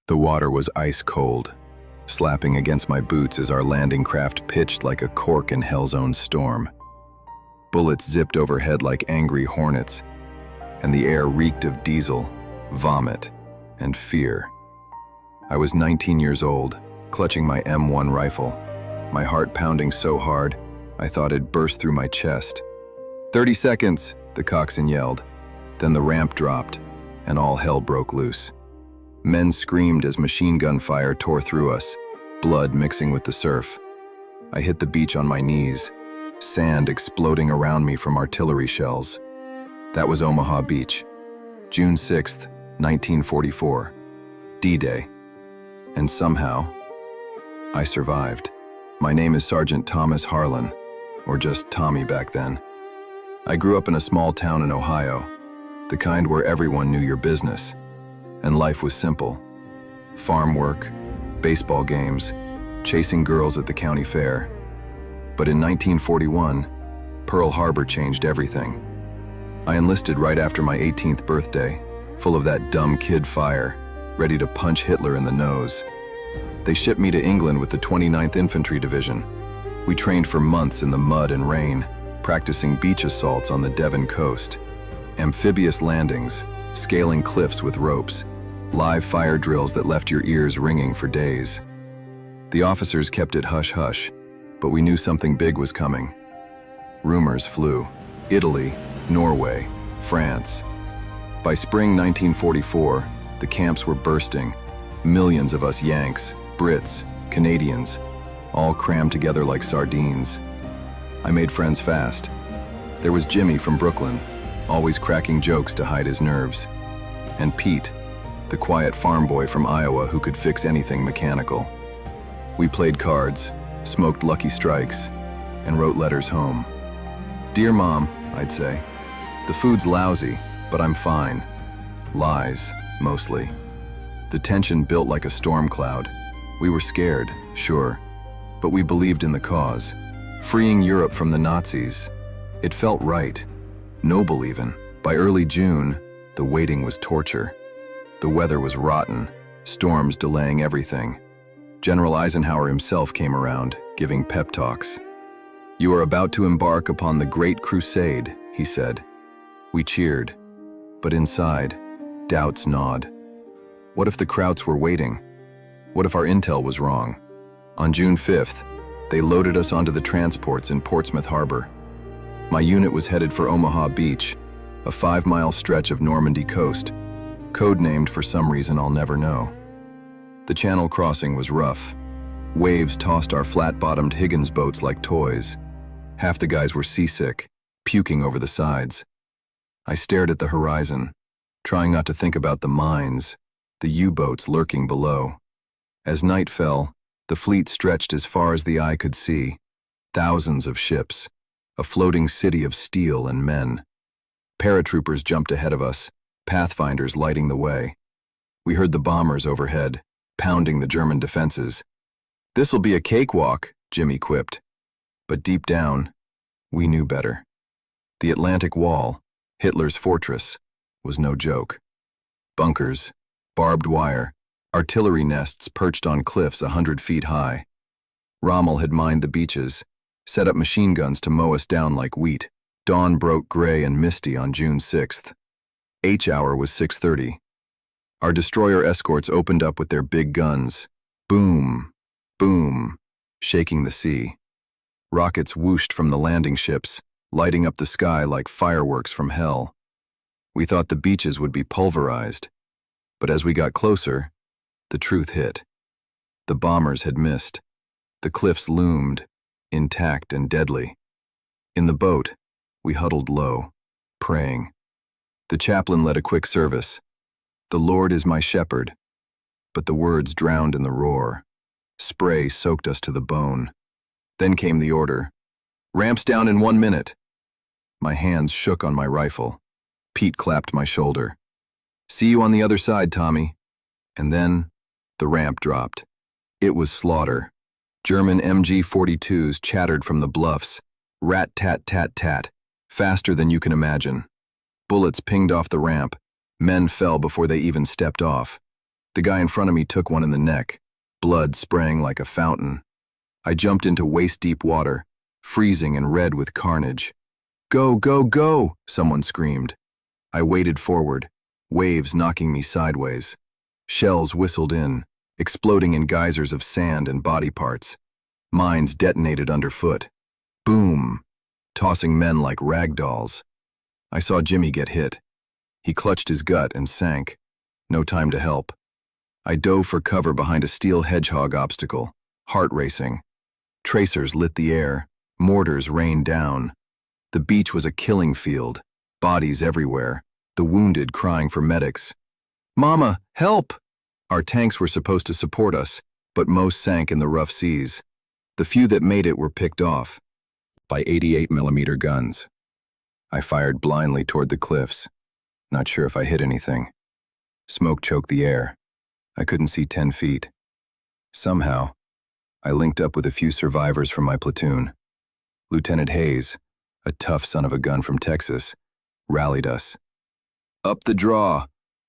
The water was ice cold, slapping against my boots as our landing craft pitched like a cork in hell's own storm. Bullets zipped overhead like angry hornets, and the air reeked of diesel, vomit, and fear. I was 19 years old, clutching my M1 rifle, my heart pounding so hard I thought it'd burst through my chest. 30 seconds, the coxswain yelled. Then the ramp dropped, and all hell broke loose. Men screamed as machine gun fire tore through us, blood mixing with the surf. I hit the beach on my knees, sand exploding around me from artillery shells. That was Omaha Beach, June 6th, 1944, D-Day. And somehow, I survived. My name is Sergeant Thomas Harlan, or just Tommy back then. I grew up in a small town in Ohio, the kind where everyone knew your business, and life was simple. Farm work, baseball games, chasing girls at the county fair. But in 1941, Pearl Harbor changed everything. I enlisted right after my 18th birthday, full of that dumb kid fire, ready to punch Hitler in the nose. They shipped me to England with the 29th Infantry Division. We trained for months in the mud and rain, practicing beach assaults on the Devon coast, amphibious landings, scaling cliffs with ropes, live fire drills that left your ears ringing for days. The officers kept it hush-hush, but we knew something big was coming. Rumors flew. Italy, Norway, France. By spring 1944, the camps were bursting. Millions of us Yanks, Brits, Canadians, all crammed together like sardines. I made friends fast. There was Jimmy from Brooklyn, always cracking jokes to hide his nerves. And Pete, the quiet farm boy from Iowa who could fix anything mechanical. We played cards, smoked Lucky Strikes, and wrote letters home. "Dear Mom," I'd say, "the food's lousy, but I'm fine." Lies, mostly. The tension built like a storm cloud. We were scared, sure, but we believed in the cause. Freeing Europe from the Nazis. It felt right. Noble even. By early June, the waiting was torture. The weather was rotten, storms delaying everything. General Eisenhower himself came around, giving pep talks. "You are about to embark upon the Great Crusade," he said. We cheered, but inside, doubts gnawed. What if the Krauts were waiting? What if our intel was wrong? On June 5th, they loaded us onto the transports in Portsmouth Harbor. My unit was headed for Omaha Beach, a 5-mile stretch of Normandy coast, codenamed for some reason I'll never know. The channel crossing was rough. Waves tossed our flat-bottomed Higgins boats like toys. Half the guys were seasick, puking over the sides. I stared at the horizon, trying not to think about the mines, the U-boats lurking below. As night fell, the fleet stretched as far as the eye could see. Thousands of ships, a floating city of steel and men. Paratroopers jumped ahead of us, pathfinders lighting the way. We heard the bombers overhead, pounding the German defenses. "This'll be a cakewalk," Jimmy quipped. But deep down, we knew better. The Atlantic Wall, Hitler's fortress, was no joke. Bunkers, barbed wire, artillery nests perched on cliffs 100 feet high. Rommel had mined the beaches, set up machine guns to mow us down like wheat. Dawn broke gray and misty on June 6th. H-hour was 6:30. Our destroyer escorts opened up with their big guns. Boom, boom, shaking the sea. Rockets whooshed from the landing ships, lighting up the sky like fireworks from hell. We thought the beaches would be pulverized, but as we got closer, the truth hit. The bombers had missed. The cliffs loomed, intact and deadly. In the boat, we huddled low, praying. The chaplain led a quick service. "The Lord is my shepherd," but the words drowned in the roar. Spray soaked us to the bone. Then came the order, "Ramps down in 1 minute." My hands shook on my rifle. Pete clapped my shoulder. "See you on the other side, Tommy." And then, the ramp dropped. It was slaughter. German MG-42s chattered from the bluffs. Rat-tat-tat-tat, faster than you can imagine. Bullets pinged off the ramp. Men fell before they even stepped off. The guy in front of me took one in the neck, blood spraying like a fountain. I jumped into waist-deep water, freezing and red with carnage. "Go, go, go!" someone screamed. I waded forward, waves knocking me sideways. Shells whistled in, exploding in geysers of sand and body parts. Mines detonated underfoot. Boom! Tossing men like rag dolls. I saw Jimmy get hit. He clutched his gut and sank. No time to help. I dove for cover behind a steel hedgehog obstacle, heart racing. Tracers lit the air, mortars rained down. The beach was a killing field, bodies everywhere, the wounded crying for medics. "Mama, help!" Our tanks were supposed to support us, but most sank in the rough seas. The few that made it were picked off by 88mm guns. I fired blindly toward the cliffs, not sure if I hit anything. Smoke choked the air. I couldn't see 10 feet. Somehow, I linked up with a few survivors from my platoon. Lieutenant Hayes, a tough son of a gun from Texas, rallied us. "Up the draw!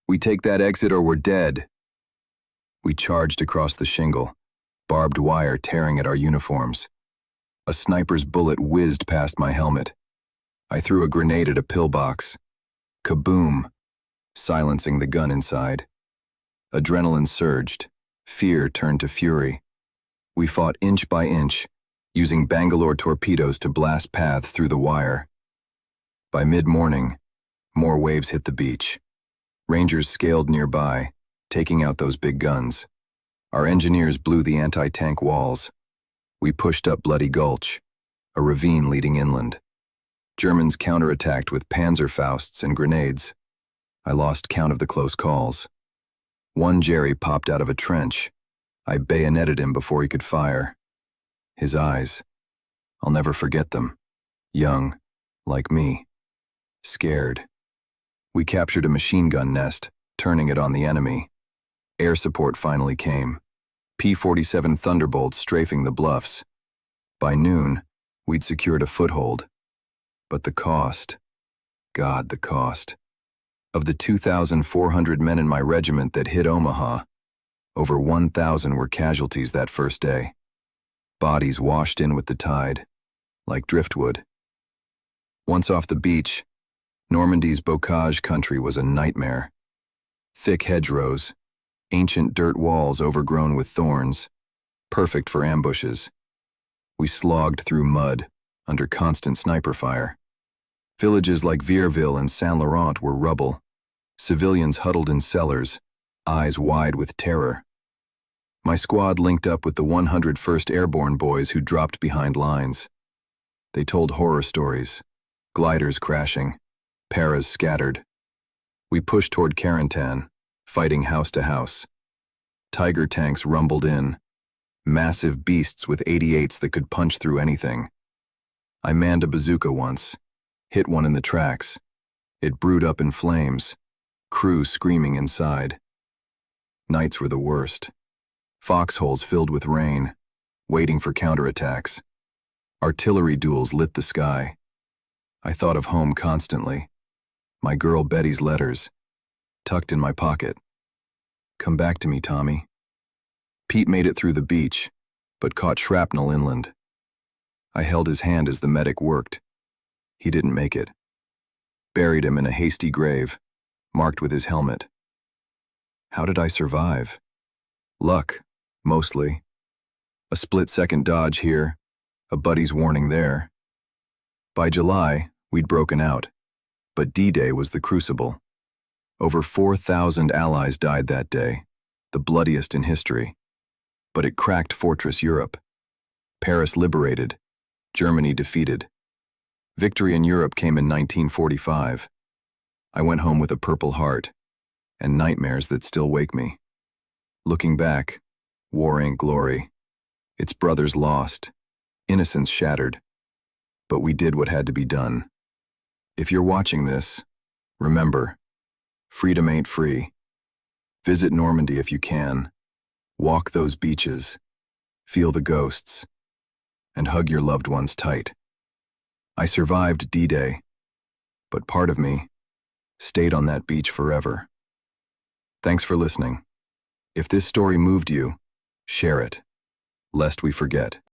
We take that exit or we're dead!" We charged across the shingle, barbed wire tearing at our uniforms. A sniper's bullet whizzed past my helmet. I threw a grenade at a pillbox. Kaboom! Silencing the gun inside. Adrenaline surged. Fear turned to fury. We fought inch by inch, using Bangalore torpedoes to blast paths through the wire. By mid-morning, more waves hit the beach. Rangers scaled nearby, taking out those big guns. Our engineers blew the anti-tank walls. We pushed up Bloody Gulch, a ravine leading inland. Germans counterattacked with Panzerfausts and grenades. I lost count of the close calls. One Jerry popped out of a trench. I bayoneted him before he could fire. His eyes, I'll never forget them. Young, like me. Scared. We captured a machine gun nest, turning it on the enemy. Air support finally came. P-47 Thunderbolts strafing the bluffs. By noon, we'd secured a foothold. But the cost. God, the cost. Of the 2,400 men in my regiment that hit Omaha, over 1,000 were casualties that first day. Bodies washed in with the tide, like driftwood. Once off the beach, Normandy's bocage country was a nightmare. Thick hedgerows, ancient dirt walls overgrown with thorns, perfect for ambushes. We slogged through mud, under constant sniper fire. Villages like Vierville and Saint Laurent were rubble. Civilians huddled in cellars, eyes wide with terror. My squad linked up with the 101st Airborne boys who dropped behind lines. They told horror stories, gliders crashing, paras scattered. We pushed toward Carentan, fighting house to house. Tiger tanks rumbled in, massive beasts with 88s that could punch through anything. I manned a bazooka once, hit one in the tracks. It brewed up in flames, crew screaming inside. Nights were the worst. Foxholes filled with rain, waiting for counterattacks. Artillery duels lit the sky. I thought of home constantly. My girl Betty's letters, tucked in my pocket. "Come back to me, Tommy." Pete made it through the beach, but caught shrapnel inland. I held his hand as the medic worked. He didn't make it. Buried him in a hasty grave, marked with his helmet. How did I survive? Luck, mostly. A split-second dodge here, a buddy's warning there. By July, we'd broken out, but D-Day was the crucible. Over 4,000 allies died that day, the bloodiest in history. But it cracked Fortress Europe. Paris liberated, Germany defeated. Victory in Europe came in 1945. I went home with a purple heart, and nightmares that still wake me. Looking back, war ain't glory. Its brothers lost, innocence shattered. But we did what had to be done. If you're watching this, remember, freedom ain't free. Visit Normandy if you can. Walk those beaches, feel the ghosts, and hug your loved ones tight. I survived D-Day, but part of me stayed on that beach forever. Thanks for listening. If this story moved you, share it, lest we forget.